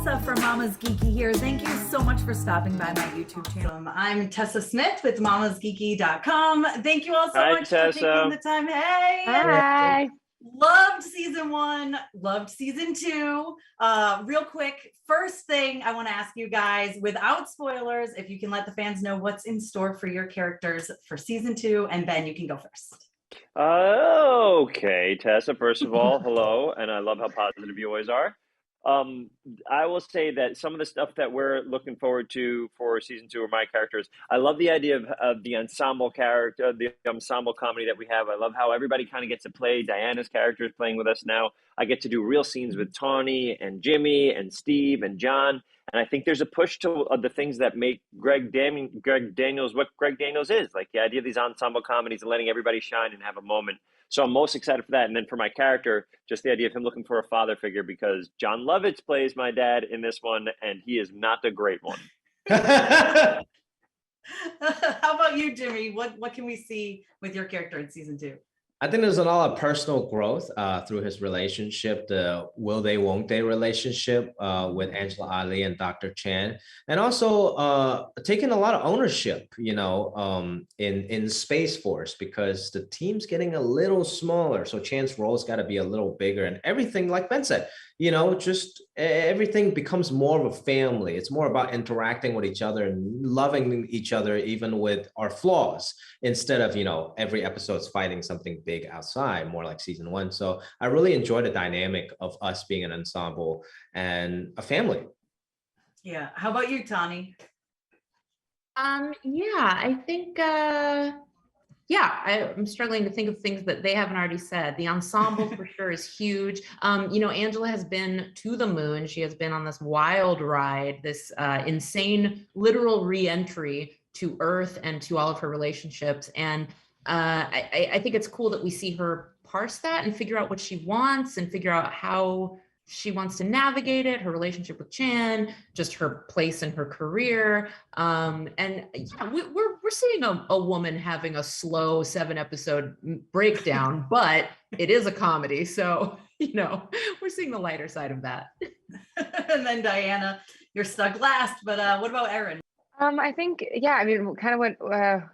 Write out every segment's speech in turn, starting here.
Tessa from Mama's Geeky here. Thank you so much for stopping by my YouTube channel. I'm Tessa Smith with MamasGeeky.com. Thank you all so much for taking the time. Hey! Hi! Loved season 1, loved season 2. Real quick, first thing I want to ask you guys, without spoilers, if you can let the fans know what's in store for your characters for season 2, and Ben, you can go first. Okay, Tessa, first of all, hello, and I love how positive you always are. I will say that some of the stuff that we're looking forward to for season 2 are my characters. I love the idea of the ensemble character, the ensemble comedy that we have. I love how everybody kind of gets to play. Diana's character is playing with us now. I get to do real scenes with Tawny and Jimmy and Steve and John. And I think there's a push to the things that make Greg Daniels what Greg Daniels is, like the idea of these ensemble comedies and letting everybody shine and have a moment. So I'm most excited for that. And then for my character, just the idea of him looking for a father figure, because John Lovitz plays my dad in this one, and he is not a great one. How about you, Jimmy? What can we see with your character in season 2? I think there's a lot of personal growth through his relationship, the will they, won't they relationship with Angela Ali and Dr. Chan, and also taking a lot of ownership, in Space Force, because the team's getting a little smaller. So Chan's role's got to be a little bigger, and everything, like Ben said, just everything becomes more of a family. It's more about interacting with each other and loving each other, even with our flaws, instead of, every episode's fighting something big outside, more like season 1. So I really enjoy the dynamic of us being an ensemble and a family. Yeah. How about you, Tawny? I think, I'm struggling to think of things that they haven't already said. The ensemble for sure is huge. Angela has been to the moon. She has been on this wild ride, this insane literal re-entry to Earth and to all of her relationships. And I think it's cool that we see her parse that and figure out what she wants and figure out how she wants to navigate it, her relationship with Chan, just her place in her career. We're seeing a woman having a slow 7-episode breakdown, but it is a comedy. So, we're seing the lighter side of that. And then Diana, you're stuck last, but what about Erin? I think, kind of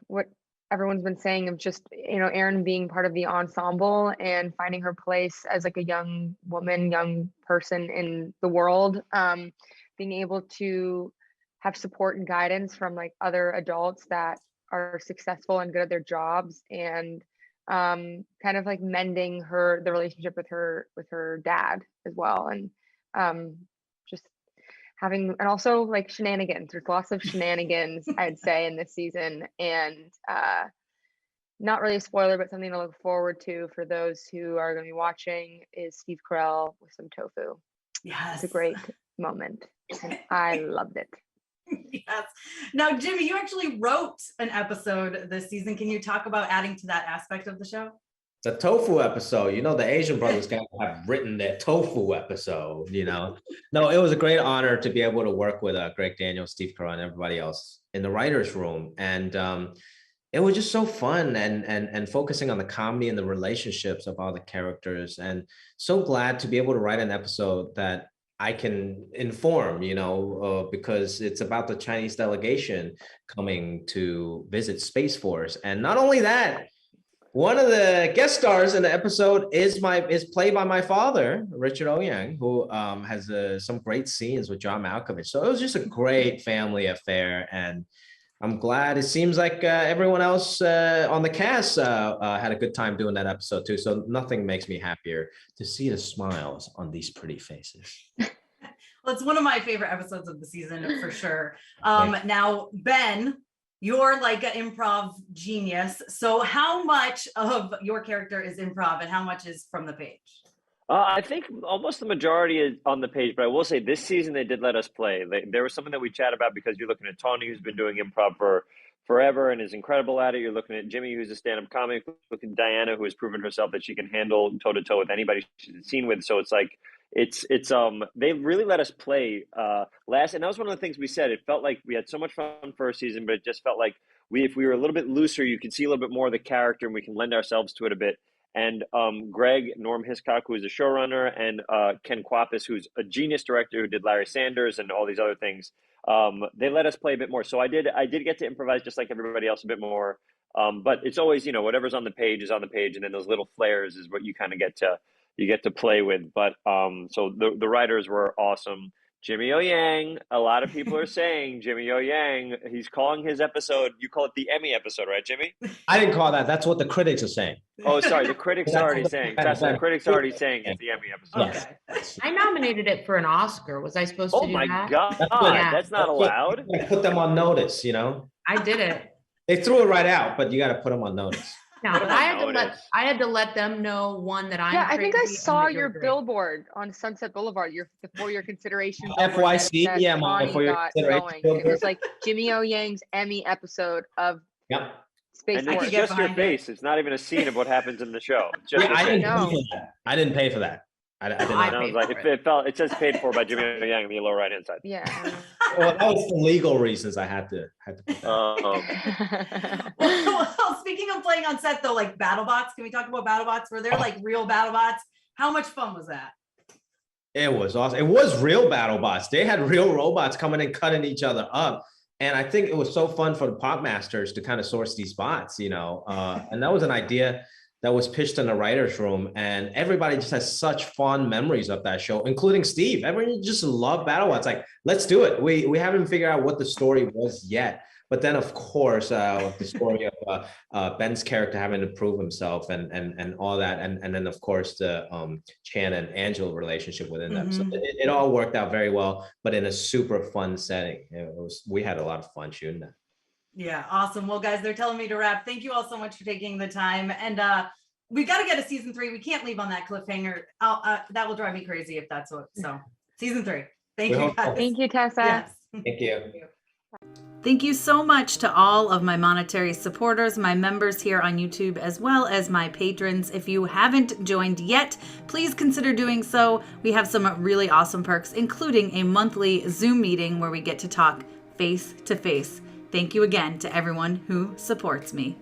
what everyone's been saying of just, Erin being part of the ensemble and finding her place as like a young woman, young person in the world, being able to have support and guidance from like other adults that are successful and good at their jobs, and kind of like mending the relationship with her dad as well. And just having, and also like shenanigans. There's lots of shenanigans, I'd say, in this season, and not really a spoiler, but something to look forward to for those who are going to be watching is Steve Carell with some tofu. Yes, it's a great moment, and I loved it. Yes. Now, Jimmy, you actually wrote an episode this season. Can you talk about adding to that aspect of the show? The tofu episode, the Asian brothers got to have written that tofu episode, No, it was a great honor to be able to work with Greg Daniels, Steve Carell, and everybody else in the writer's room. And it was just so fun and focusing on the comedy and the relationships of all the characters. And so glad to be able to write an episode that I can inform, because it's about the Chinese delegation coming to visit Space Force. And not only that, one of the guest stars in the episode is played by my father, Richard Ouyang, who has some great scenes with John Malkovich. So it was just a great family affair, and I'm glad. It seems like everyone else on the cast had a good time doing that episode too. So nothing makes me happier to see the smiles on these pretty faces. Well, it's one of my favorite episodes of the season for sure. Now, Ben, you're like an improv genius. So how much of your character is improv and how much is from the page? I think almost the majority is on the page, but I will say this season they did let us play. There was something that we chat about, because you're looking at Tawny, who's been doing improv for forever and is incredible at it. You're looking at Jimmy, who's a stand-up comic. Looking at Diana, who has proven herself that she can handle toe-to-toe with anybody she's seen with. So it's like, they really let us play last, and that was one of the things we said. It felt like we had so much fun first season, but it just felt like if we were a little bit looser, you could see a little bit more of the character, and we can lend ourselves to it a bit. and Greg Norm Hiscock, who is a showrunner, and Ken Kwapis, who's a genius director who did Larry Sanders and all these other things. They let us play a bit more. So I did get to improvise just like everybody else a bit more. But it's always, whatever's on the page is on the page, and then those little flares is what you kind of get to play with. But so the writers were awesome. Jimmy O Yang, a lot of people are saying Jimmy O Yang, he's calling his episode, you call it the Emmy episode, right, Jimmy? I didn't call that. That's what the critics are saying. Oh, sorry, the critics are already saying. Tessa, the critics are already saying it's the Emmy episode. Yes. I nominated it for an Oscar. Was I supposed to Oh do my that? God, Yeah. that's not allowed. Put them on notice, I did it. They threw it right out, but you got to put them on notice. No, Put but them I on had notice. to let them know one that I'm Yeah, I think I crazy and saw that you're your great. billboard on Sunset Boulevard, the for your consideration. FYC, yeah, my for your consideration It billboard. was like Jimmy O Yang's Emmy episode of Yep. Space And I it's could Force. get just your behind it. face. It's not even a scene of what happens in the show. It's just Yeah, your I face. didn't know. pay for that. I didn't pay for that. I did I not. And I was paid like, for it says paid for by Jimmy O Yang in the lower right hand side. Yeah. Well, that was for legal reasons. I had to put that. Oh, Well, speaking of playing on set though, like Battlebots, can we talk about Battlebots? Were there like real Battlebots? How much fun was that? It was awesome. It was real BattleBots. They had real robots coming and cutting each other up. And I think it was so fun for the pop masters to kind of source these bots, and that was an idea that was pitched in the writer's room. And everybody just has such fond memories of that show, including Steve. Everyone just loved BattleBots. Like, let's do it. We haven't figured out what the story was yet. But then, of course, the story of Ben's character having to prove himself and all that. And then, of course, the Chan and Angela relationship within them. So it all worked out very well, but in a super fun setting. We had a lot of fun shooting that. Yeah, awesome. Well, guys, they're telling me to wrap. Thank you all so much for taking the time. And we got to get a season 3. We can't leave on that cliffhanger. That will drive me crazy if that's what. So season 3. Thank We you, hope so. guys. Thank you, Tessa. Yes. Thank you. Thank you so much to all of my monetary supporters, my members here on YouTube, as well as my patrons. If you haven't joined yet, please consider doing so. We have some really awesome perks, including a monthly Zoom meeting where we get to talk face to face. Thank you again to everyone who supports me.